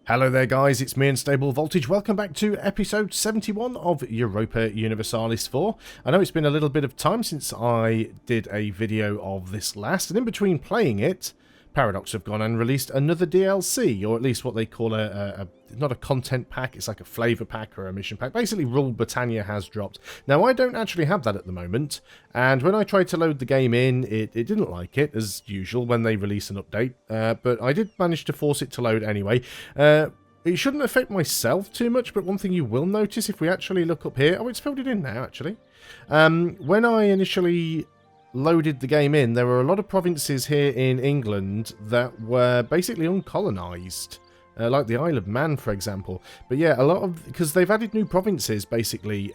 Hello there guys, it's me Unstable Voltage. Welcome back to episode 71 of Europa Universalis 4. I know it's been a little bit of time since I did a video of this last, and in between playing it, Paradox have gone and released another DLC, or at least what they call not a content pack, it's like a flavour pack or a mission pack. Basically, Rule Britannia has dropped. Now, I don't actually have that at the moment, and when I tried to load the game in, it didn't like it, as usual, when they release an update, but I did manage to force it to load anyway. It shouldn't affect myself too much, but one thing you will notice if we actually look up here... Oh, it's filled it in now, actually. When I initially loaded the game in, there were a lot of provinces here in England that were basically uncolonised. Like the Isle of Man, for example. But yeah, a lot of... Because they've added new provinces, basically.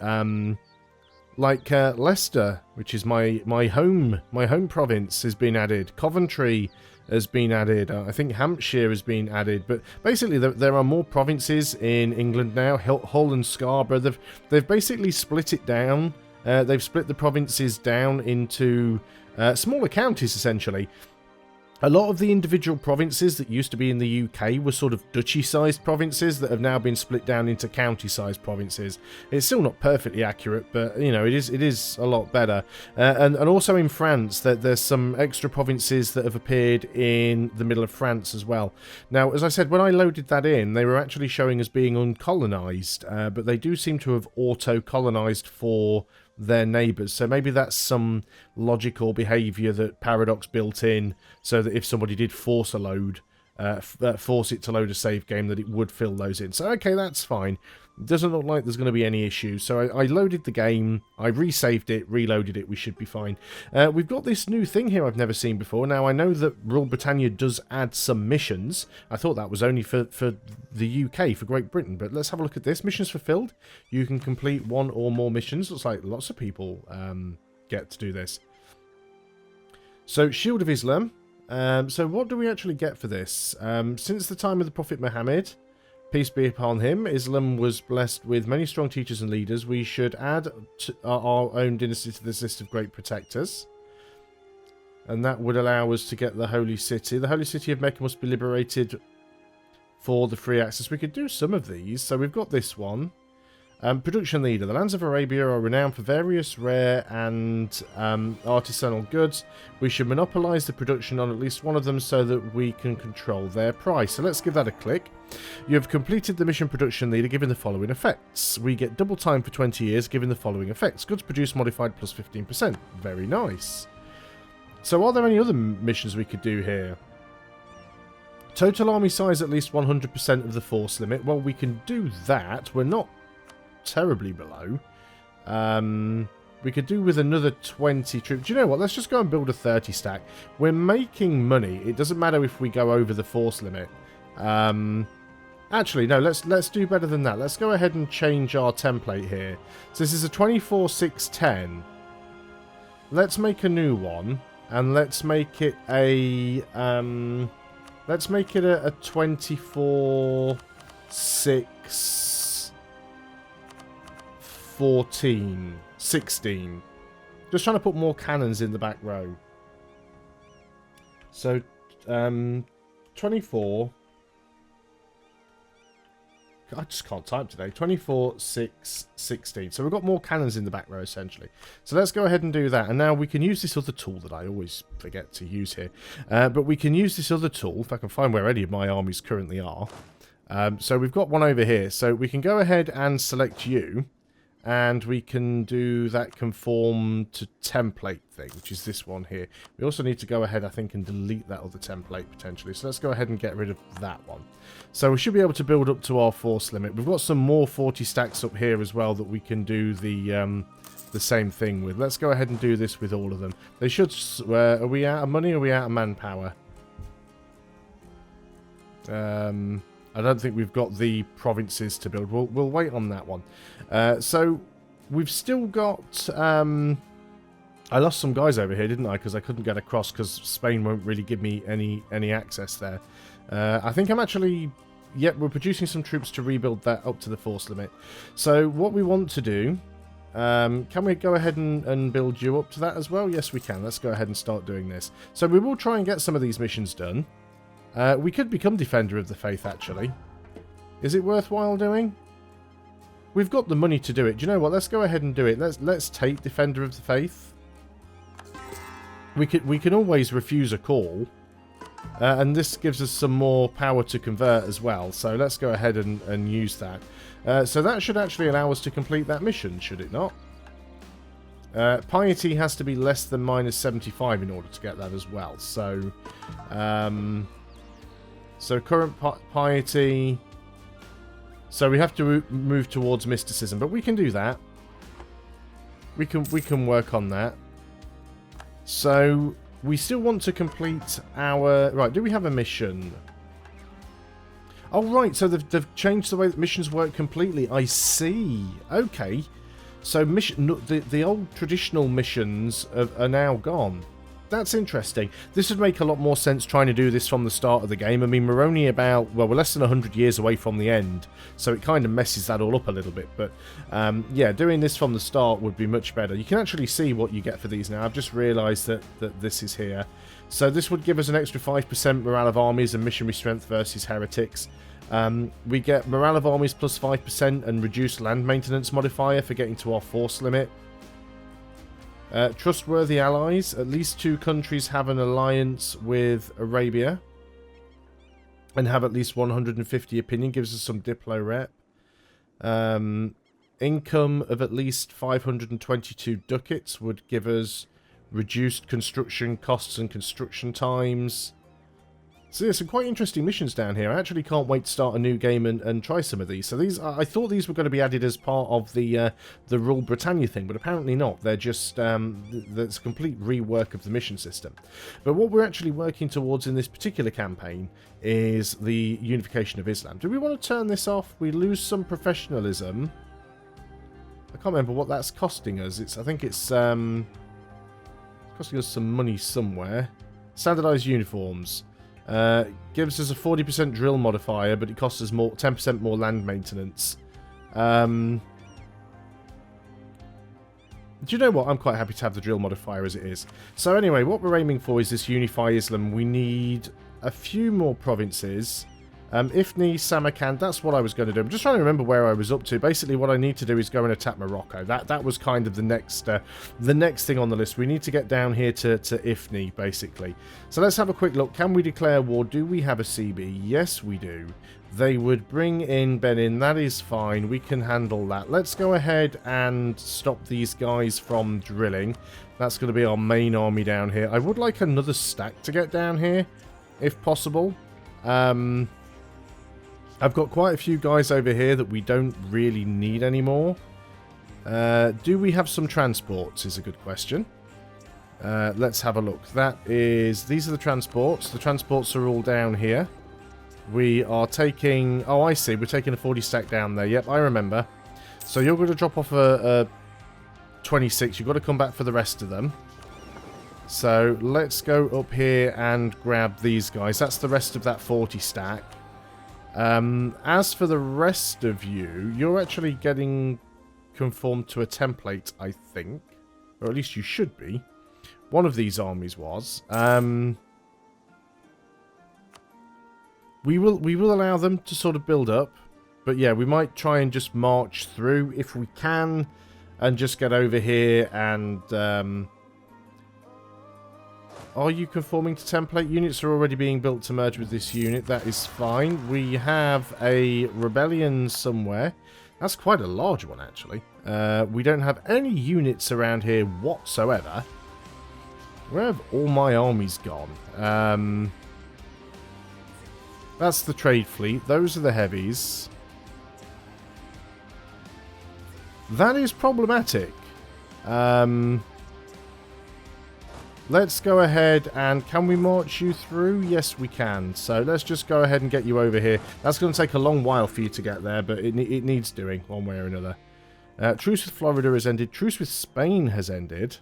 Like Leicester, which is my home province, has been added. Coventry has been added. I think Hampshire has been added. But basically, there are more provinces in England now. Hull and Scarborough. They've basically split it down. They've split the provinces down into smaller counties, essentially. A lot of the individual provinces that used to be in the UK were sort of duchy-sized provinces that have now been split down into county-sized provinces. It's still not perfectly accurate, but, you know, it is a lot better. And also in France, there's some extra provinces that have appeared in the middle of France as well. Now, as I said, when I loaded that in, they were actually showing as being uncolonised, but they do seem to have auto-colonised for their neighbours, so maybe that's some logical behaviour that Paradox built in, so that if somebody did force a load, force it to load a save game, that it would fill those in. So okay, that's fine. It doesn't look like there's going to be any issues. So I loaded the game, I resaved it, reloaded it, we should be fine. We've got this new thing here I've never seen before. Now I know that Rule Britannia does add some missions. I thought that was only for the UK, for Great Britain, but let's have a look at this. Missions fulfilled. You can complete one or more missions. Looks like lots of people get to do this. So Shield of Islam. So what do we actually get for this? Since the time of the Prophet Muhammad, peace be upon him, Islam was blessed with many strong teachers and leaders. We should add our own dynasty to this list of great protectors. And that would allow us to get the Holy City. The Holy City of Mecca must be liberated for the free access. We could do some of these. So we've got this one. Production leader. The lands of Arabia are renowned for various rare and artisanal goods. We should monopolise the production on at least one of them so that we can control their price. So let's give that a click. You have completed the mission production leader given the following effects. We get double time for 20 years given the following effects. Goods produced modified plus 15%. Very nice. So are there any other missions we could do here? Total army size at least 100% of the force limit. Well, we can do that. We're not terribly below. We could do with another 20 troops. Do you know what? Let's just go and build a 30 stack. We're making money. It doesn't matter if we go over the force limit. Actually, no, let's do better than that. Let's go ahead and change our template here. So this is a 24-6-10. Let's make a new one, and let's make it a 24-6-14-16. Just trying to put more cannons in the back row. So, 24... I just can't type today. 24-6-16. So we've got more cannons in the back row, essentially. So let's go ahead and do that. And now we can use this other tool that I always forget to use here. But we can use this other tool, if I can find where any of my armies currently are. So we've got one over here. So we can go ahead and select you. And we can do that conform to template thing, which is this one here. We also need to go ahead, I think, and delete that other template, potentially. So let's go ahead and get rid of that one. So we should be able to build up to our force limit. We've got some more 40 stacks up here as well that we can do the same thing with. Let's go ahead and do this with all of them. They should... are we out of money or are we out of manpower? I don't think we've got the provinces to build. We'll wait on that one. So we've still got... I lost some guys over here, didn't I? Because I couldn't get across because Spain won't really give me any access there. I think I'm actually... Yep, we're producing some troops to rebuild that up to the force limit. So what we want to do... can we go ahead and build you up to that as well? Yes, we can. Let's go ahead and start doing this. So we will try and get some of these missions done. We could become Defender of the Faith, actually. Is it worthwhile doing? We've got the money to do it. Do you know what? Let's go ahead and do it. Let's take Defender of the Faith. We can always refuse a call. And this gives us some more power to convert as well. So let's go ahead and use that. So that should actually allow us to complete that mission, should it not? Piety has to be less than -75 in order to get that as well. So, so current piety. So we have to move towards mysticism, but we can do that. We can work on that. So we still want to complete our... Right, do we have a mission? Oh, right, so they've changed the way that missions work completely. I see. Okay. So the old traditional missions are now gone. That's interesting. This would make a lot more sense trying to do this from the start of the game. I mean, we're only about... Well, we're less than 100 years away from the end, so it kind of messes that all up a little bit. But, yeah, doing this from the start would be much better. You can actually see what you get for these now. I've just realised that this is here. So this would give us an extra 5% morale of armies and missionary strength versus heretics. We get morale of armies plus 5% and reduced land maintenance modifier for getting to our force limit. Trustworthy allies. At least 2 countries have an alliance with Arabia and have at least 150 opinion. Gives us some Diplo rep. Income of at least 522 ducats would give us reduced construction costs and construction times. So there's some quite interesting missions down here. I actually can't wait to start a new game and try some of these. So these, I thought these were going to be added as part of the Rule Britannia thing, but apparently not. They're just there's a complete rework of the mission system. But what we're actually working towards in this particular campaign is the unification of Islam. Do we want to turn this off? We lose some professionalism. I can't remember what that's costing us. I think it's costing us some money somewhere. Standardized uniforms. Gives us a 40% drill modifier, but it costs us 10% more land maintenance. Do you know what? I'm quite happy to have the drill modifier as it is. So anyway, what we're aiming for is this Unify Islam. We need a few more provinces. Ifni, Samarkand, that's what I was going to do. I'm just trying to remember where I was up to. Basically, what I need to do is go and attack Morocco. That was kind of the next thing on the list. We need to get down here to Ifni, basically. So let's have a quick look. Can we declare war? Do we have a CB? Yes, we do. They would bring in Benin. That is fine. We can handle that. Let's go ahead and stop these guys from drilling. That's going to be our main army down here. I would like another stack to get down here, if possible. I've got quite a few guys over here that we don't really need anymore. Do we have some transports is a good question. Let's have a look. These are the transports. The transports are all down here. We are taking... Oh, I see. We're taking a 40 stack down there. Yep, I remember. So you're going to drop off a 26. You've got to come back for the rest of them. So let's go up here and grab these guys. That's the rest of that 40 stack. As for the rest of you, you're actually getting conformed to a template, I think. Or at least you should be. One of these armies was. We will allow them to sort of build up. But yeah, we might try and just march through if we can. And just get over here and... Are you conforming to template? Units are already being built to merge with this unit. That is fine. We have a rebellion somewhere. That's quite a large one, actually. We don't have any units around here whatsoever. Where have all my armies gone? That's the trade fleet. Those are the heavies. That is problematic. Let's go ahead and... Can we march you through? Yes, we can. So let's just go ahead and get you over here. That's going to take a long while for you to get there, but it needs doing one way or another. Truce with Florida has ended. Truce with Spain has ended.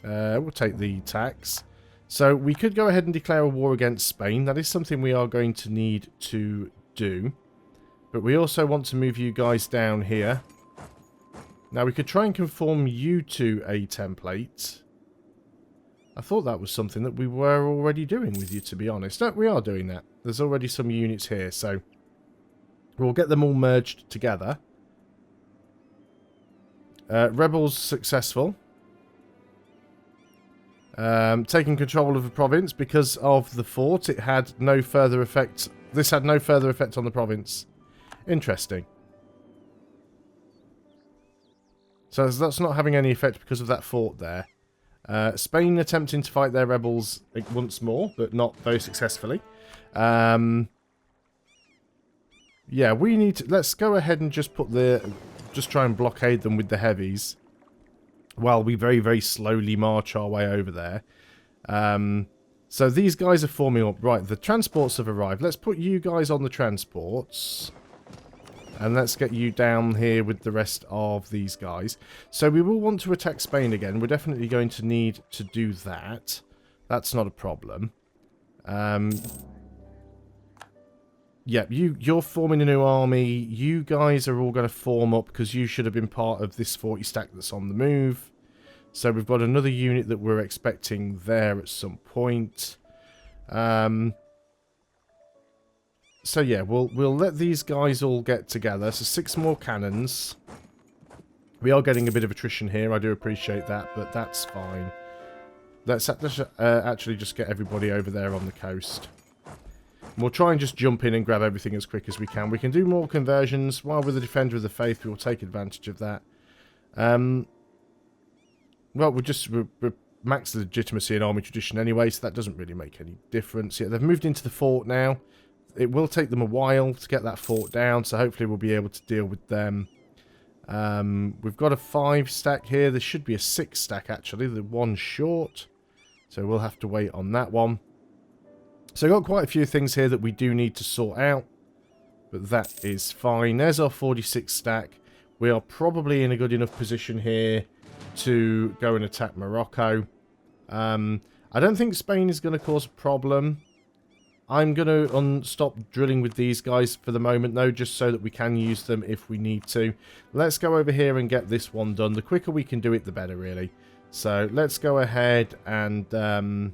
We'll take the tax. So we could go ahead and declare a war against Spain. That is something we are going to need to do. But we also want to move you guys down here. Now we could try and conform you to a template. I thought that was something that we were already doing with you, to be honest. No, we are doing that. There's already some units here, so We'll get them all merged together. Rebels successful. Taking control of the province because of the fort. It had no further effect. This had no further effect on the province. Interesting. So that's not having any effect because of that fort there. Spain attempting to fight their rebels once more, but not very successfully. Yeah, we need to... Let's go ahead and just put the... Just try and blockade them with the heavies. While we very, very slowly march our way over there. So these guys are forming up. Right, the transports have arrived. Let's put you guys on the transports. And let's get you down here with the rest of these guys. So we will want to attack Spain again. We're definitely going to need to do that. That's not a problem. Yeah, you're forming a new army. You guys are all going to form up because you should have been part of this 40 stack that's on the move. So we've got another unit that we're expecting there at some point. So yeah, we'll let these guys all get together. So 6 more cannons. We are getting a bit of attrition here. I do appreciate that, but that's fine. Let's actually just get everybody over there on the coast. We'll try and just jump in and grab everything as quick as we can. We can do more conversions. While we're the Defender of the Faith, we will take advantage of that. Well, we're max legitimacy and army tradition anyway, so that doesn't really make any difference. Yeah, they've moved into the fort now. It will take them a while to get that fort down, so hopefully we'll be able to deal with them. We've got a 5 stack here. There should be a 6 stack, actually. The one short. So we'll have to wait on that one. So I've got quite a few things here that we do need to sort out. But that is fine. There's our 46 stack. We are probably in a good enough position here to go and attack Morocco. I don't think Spain is going to cause a problem. I'm going to stop drilling with these guys for the moment, though, just so that we can use them if we need to. Let's go over here and get this one done. The quicker we can do it, the better, really. So let's go ahead and...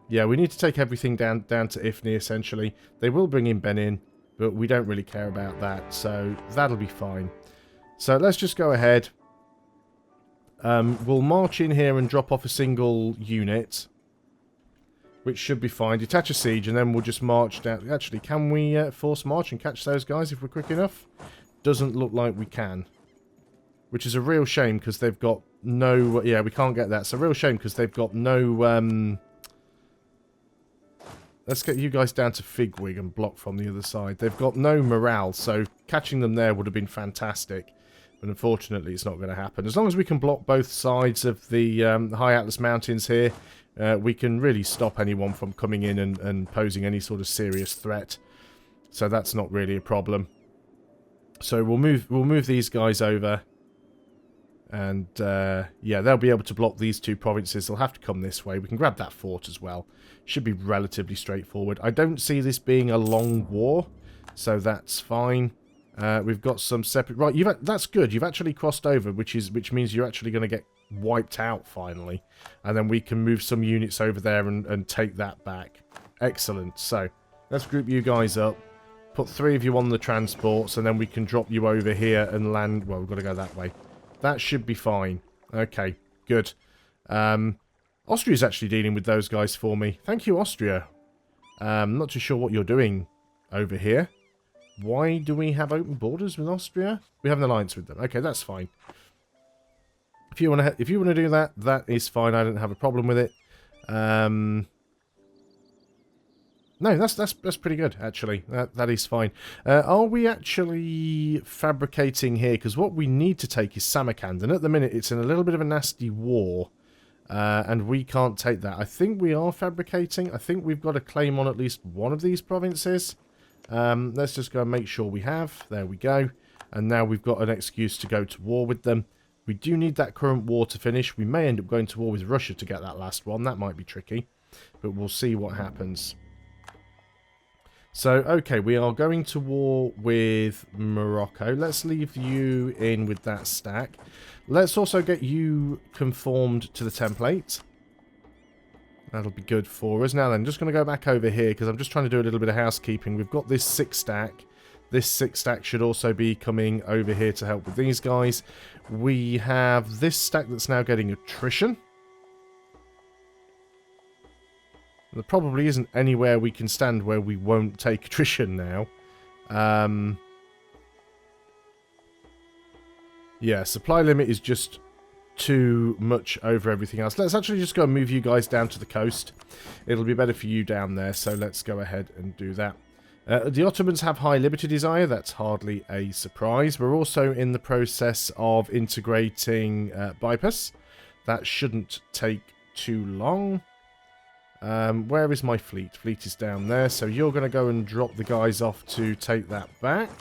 yeah, we need to take everything down to Ifni, essentially. They will bring in Benin, but we don't really care about that, so that'll be fine. So let's just go ahead. We'll march in here and drop off a single unit, which should be fine. Detach a siege, and then we'll just march down. Actually, can we force march and catch those guys if we're quick enough? Doesn't look like we can. Which is a real shame, because they've got no... Yeah, we can't get that. It's a real shame, because they've got no... Let's get you guys down to Figwig and block from the other side. They've got no morale, so catching them there would have been fantastic. But unfortunately, it's not going to happen. As long as we can block both sides of the High Atlas Mountains here, we can really stop anyone from coming in and posing any sort of serious threat. So that's not really a problem. So we'll move these guys over. And, yeah, they'll be able to block these 2 provinces. They'll have to come this way. We can grab that fort as well. Should be relatively straightforward. I don't see this being a long war, so that's fine. We've got some separate... Right, that's good. You've actually crossed over, which means you're actually going to get wiped out, finally. And then we can move some units over there and take that back. Excellent. So, let's group you guys up. Put 3 of you on the transports, and then we can drop you over here and land... Well, we've got to go that way. That should be fine. Okay, good. Austria's actually dealing with those guys for me. Thank you, Austria. Not too sure what you're doing over here. Why do we have open borders with Austria? We have an alliance with them. Okay, that's fine. If you want to do that, that is fine. I don't have a problem with it. No, that's pretty good, actually. That is fine. Are we actually fabricating here? Because what we need to take is Samarkand, and at the minute it's in a little bit of a nasty war, and we can't take that. I think we are fabricating. I think we've got a claim on at least one of these provinces. Let's just go and make sure we have. There we go. And now we've got an excuse to go to war with them. We do need that current war to finish. We may end up going to war with Russia to get that last one. That might be tricky, but we'll see what happens. So, okay, we are going to war with Morocco. Let's leave you in with that stack. Let's also get you conformed to the template. That'll be good for us. Now then, just going to go back over here because I'm just trying to do a little bit of housekeeping. We've got this 6 stack. This 6 stack should also be coming over here to help with these guys. We have this stack that's now getting attrition. There probably isn't anywhere we can stand where we won't take attrition now. Yeah, supply limit is just too much over everything else. Let's actually just go and move you guys down to the coast. It'll be better for you down there, so let's go ahead and do that. The Ottomans have high liberty desire. That's hardly a surprise. We're also in the process of integrating bypass. That shouldn't take too long. Where is my fleet? Fleet is down there, so you're going to go and drop the guys off to take that back.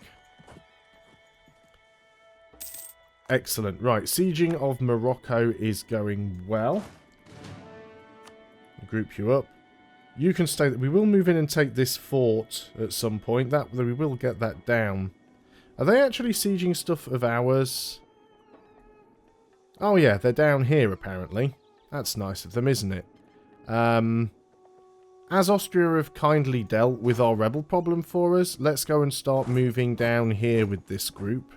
Excellent. Right, sieging of Morocco is going well. Group you up. You can stay. We will move in and take this fort at some point. We will get that down. Are they actually sieging stuff of ours? Oh yeah, they're down here apparently. That's nice of them, isn't it? As Austria have kindly dealt with our rebel problem for us, let's go and start moving down here with this group.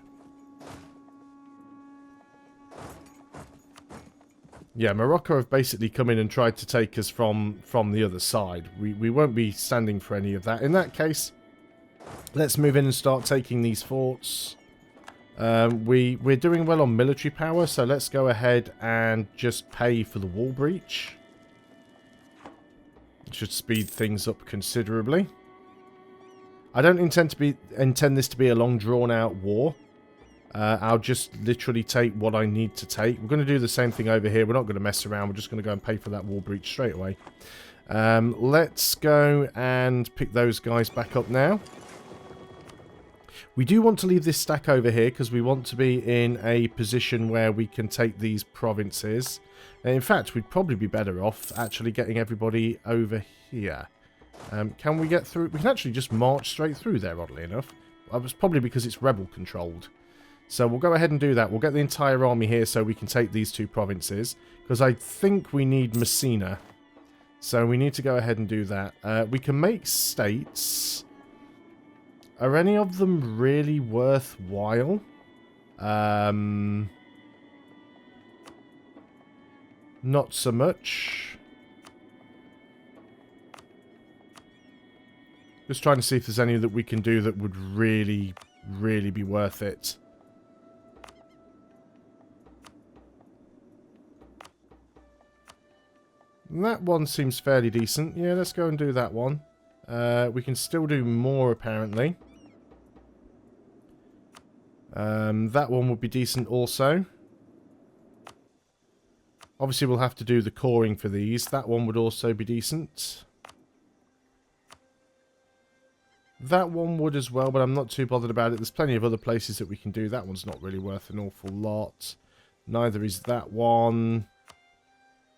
Yeah, Morocco have basically come in and tried to take us from the other side. We won't be standing for any of that. In that case, let's move in and start taking these forts. We're doing well on military power, so let's go ahead and just pay for the wall breach. It should speed things up considerably. I don't intend this to be a long drawn-out war. I'll just literally take what I need to take. We're going to do the same thing over here. We're not going to mess around. We're just going to go and pay for that wall breach straight away. Let's go and pick those guys back up now. We do want to leave this stack over here because we want to be in a position where we can take these provinces. And in fact, we'd probably be better off actually getting everybody over here. Can we get through? We can actually just march straight through there, oddly enough. It's probably because it's rebel controlled. So we'll go ahead and do that. We'll get the entire army here so we can take these 2 provinces. Because I think we need Messina. So we need to go ahead and do that. We can make states. Are any of them really worthwhile? Not so much. Just trying to see if there's any that we can do that would really, really be worth it. That one seems fairly decent. Yeah, let's go and do that one. We can still do more, apparently. That one would be decent also. Obviously, we'll have to do the coring for these. That one would also be decent. That one would as well, but I'm not too bothered about it. There's plenty of other places that we can do. That one's not really worth an awful lot. Neither is that one.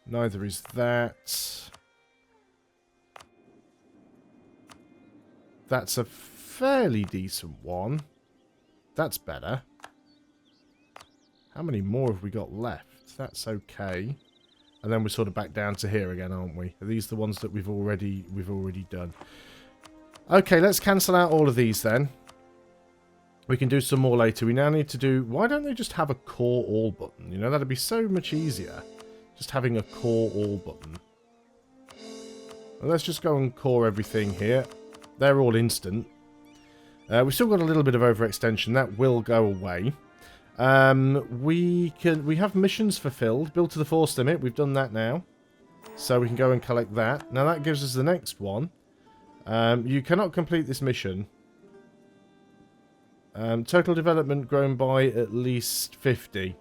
Neither is that. That's a fairly decent one. That's better. How many more have we got left? That's okay. And then we're sort of back down to here again, aren't we? Are these the ones that we've already done? Okay, let's cancel out all of these then. We can do some more later. We now need to do... Why don't they just have a core all button? You know, that'd be so much easier. Just having a core all button. Well, let's just go and core everything here. They're all instant. We've still got a little bit of overextension. That will go away. We have missions fulfilled. Build to the force limit. We've done that now. So we can go and collect that. Now that gives us the next one. You cannot complete this mission. Total development grown by at least 50.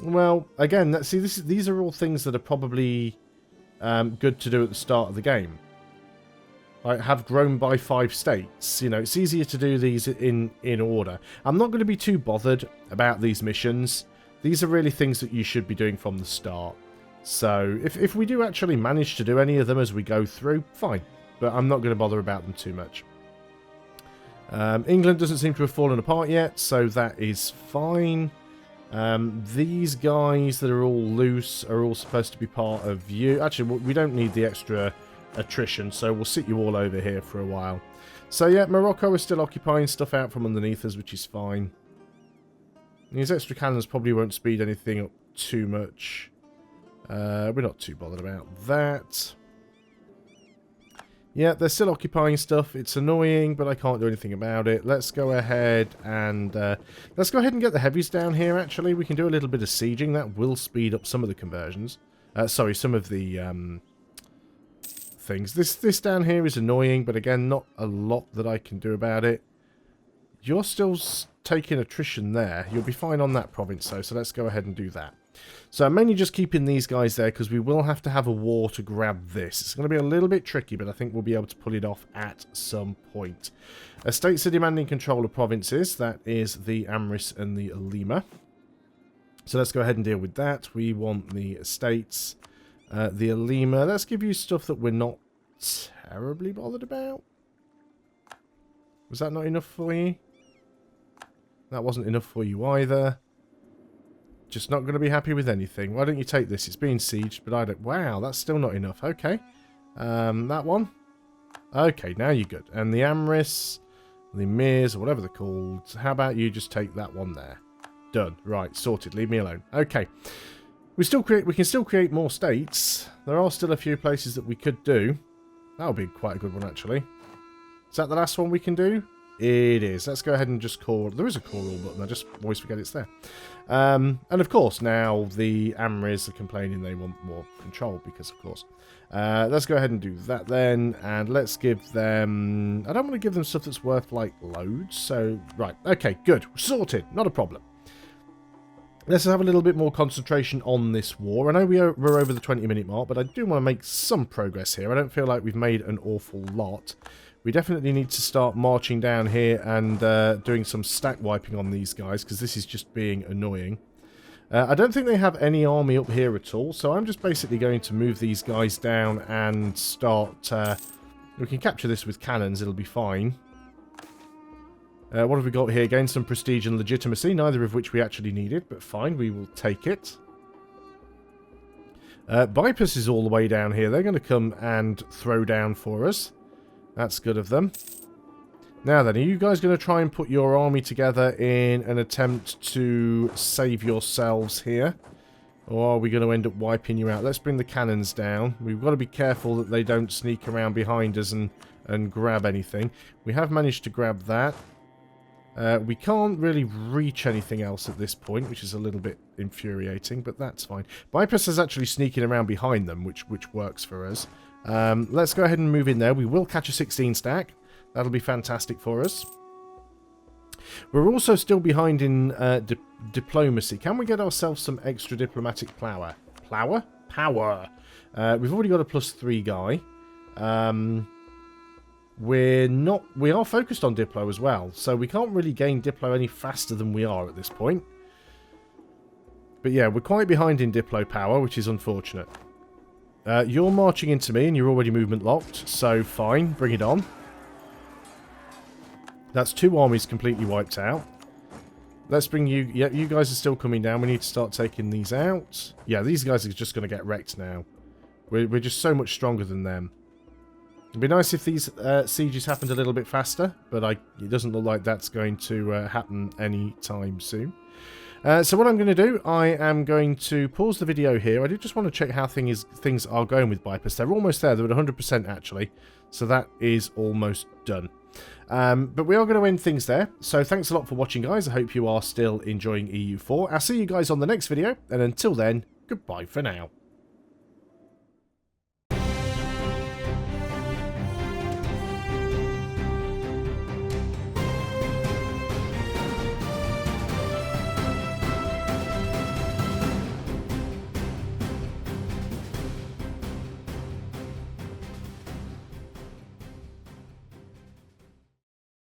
Well, again, these are all things that are probably good to do at the start of the game. I have grown by 5 states. You know, it's easier to do these in order. I'm not going to be too bothered about these missions. These are really things that you should be doing from the start. So, if we do actually manage to do any of them as we go through, fine. But I'm not going to bother about them too much. England doesn't seem to have fallen apart yet, so that is fine. These guys that are all loose are all supposed to be part of you. Actually, we don't need the extra attrition, so we'll sit you all over here for a while. So yeah, Morocco is still occupying stuff out from underneath us, which is fine. These extra cannons probably won't speed anything up too much. We're not too bothered about that. Yeah, they're still occupying stuff. It's annoying, but I can't do anything about it. Let's go ahead and get the heavies down here, actually. We can do a little bit of sieging. That will speed up some of the conversions. Sorry, some of the things. This down here is annoying, but again, not a lot that I can do about it. You're still taking attrition there. You'll be fine on that province, though, so let's go ahead and do that. So I'm mainly just keeping these guys there because we will have to have a war to grab this. It's going to be a little bit tricky, but I think we'll be able to pull it off at some point. States are demanding control of provinces. That is the Amris and the Lima. So let's go ahead and deal with that. We want the estates. The Alima. Let's give you stuff that we're not terribly bothered about. Was that not enough for you? That wasn't enough for you either. Just not going to be happy with anything. Why don't you take this? It's being sieged, but I don't... Wow, that's still not enough. Okay. That one? Okay, now you're good. And the Amris, the Mirs, or whatever they're called. How about you just take that one there? Done. Right, sorted. Leave me alone. Okay. We can still create more states. There are still a few places that we could do. That would be quite a good one, actually. Is that the last one we can do? It is. Let's go ahead and just call... There is a call all button. I just always forget it's there. And of course, now the Amris are complaining they want more control because, of course. Let's go ahead and do that then. And let's give them... I don't want to give them stuff that's worth, like, loads. So, right. Okay, good. Sorted. Not a problem. Let's have a little bit more concentration on this war. I know we're over the 20-minute mark, but I do want to make some progress here. I don't feel like we've made an awful lot. We definitely need to start marching down here and doing some stack wiping on these guys, because this is just being annoying. I don't think they have any army up here at all, so I'm just basically going to move these guys down and start... we can capture this with cannons, it'll be fine. What have we got here? Gain some prestige and legitimacy, neither of which we actually needed, but fine, we will take it. Bypass is all the way down here. They're going to come and throw down for us. That's good of them. Now then, are you guys going to try and put your army together in an attempt to save yourselves here? Or are we going to end up wiping you out? Let's bring the cannons down. We've got to be careful that they don't sneak around behind us and grab anything. We have managed to grab that. We can't really reach anything else at this point, which is a little bit infuriating, but that's fine. Bypass is actually sneaking around behind them, which works for us. Let's go ahead and move in there. We will catch a 16 stack. That'll be fantastic for us. We're also still behind in diplomacy. Can we get ourselves some extra diplomatic power? Power? We've already got a +3 guy. We are focused on Diplo as well, so we can't really gain Diplo any faster than we are at this point. But yeah, we're quite behind in Diplo power, which is unfortunate. You're marching into me and you're already movement locked, so fine, bring it on. That's 2 armies completely wiped out. Let's bring you... Yeah, you guys are still coming down. We need to start taking these out. Yeah, these guys are just going to get wrecked now. We're just so much stronger than them. It'd be nice if these sieges happened a little bit faster, but it doesn't look like that's going to happen anytime soon. So what I'm going to do, I am going to pause the video here. I do just want to check how things are going with Bypass. They're almost there. They're at 100% actually, so that is almost done. But we are going to end things there. So thanks a lot for watching, guys. I hope you are still enjoying EU4. I'll see you guys on the next video, and until then, goodbye for now.